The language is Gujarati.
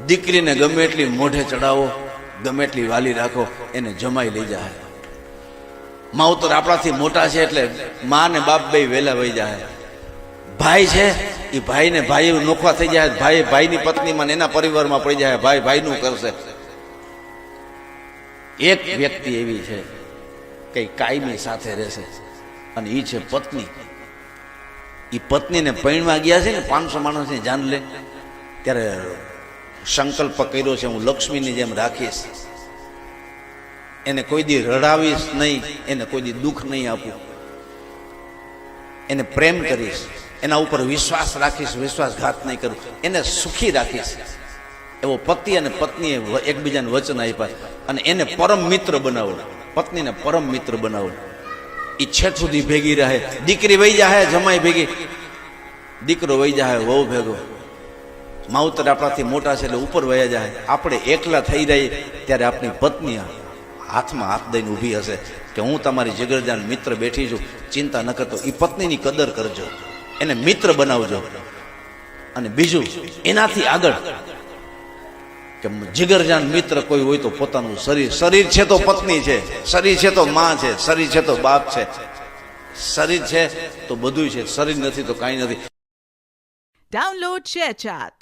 દીકરીને ગમે એટલી મોઢે ચડાવો, ગમે એટલી વાલી રાખો, એને જમાઈ લઈ જાય. માવતર આપણાથી મોટા છે એટલે મા ને બાપ બે વેલા વહી જાય. ભાઈ છે એ ભાઈને ભાઈ નોખવા થઈ જાય, ભાઈ ભાઈની પત્નીમાં એના પરિવારમાં પડી જાય, ભાઈ ભાઈનું કરશે. એક વ્યક્તિ એવી છે કે કાયમી સાથે રહેશે અને એ છે પત્ની. એ પત્નીને પૈણવા ગયા છે ને 500 માણસની જાન લે ત્યારે સંકલ્પ કર્યો છે, હું લક્ષ્મીની જેમ રાખીશ, એને કોઈ દી રડાવીશ નહીં, એને કોઈ દી દુઃખ નહીં આપું, એને પ્રેમ કરીશ, એના ઉપર વિશ્વાસ રાખીશ, વિશ્વાસઘાત નહીં કરું, એને સુખી રાખીશ. એવો પતિ અને પત્નીએ એકબીજાને વચન આપ્યા અને એને પરમ મિત્ર બનાવો, પત્નીને પરમ મિત્ર બનાવો. એ છેક સુધી ભેગી રહે. દીકરી વહી જાય જમાઈ ભેગી, દીકરો વહી જાય વહુ ભેગો. માવતર આપણાથી મોટા છે એટલે ઉપર વયા જાય. આપણે એકલા થઈ રહી ત્યારે આપણી પત્ની હાથમાં હાથ દઈને ઊભી હશે કે હું તમારી જીગરજાન મિત્ર બેઠી છું, ચિંતા ન કરતો. એ પત્નીની કદર કરજો, એને મિત્ર બનાવજો. અને બીજું એનાથી આગળ કે જીગરજાન મિત્ર કોઈ હોય તો પોતાનું શરીર. શરીર છે તો પત્ની છે, શરીર છે તો માં છે, શરીર છે તો બાપ છે, શરીર છે તો બધું છે, શરીર નથી તો કાંઈ નથી. Download ShareChat.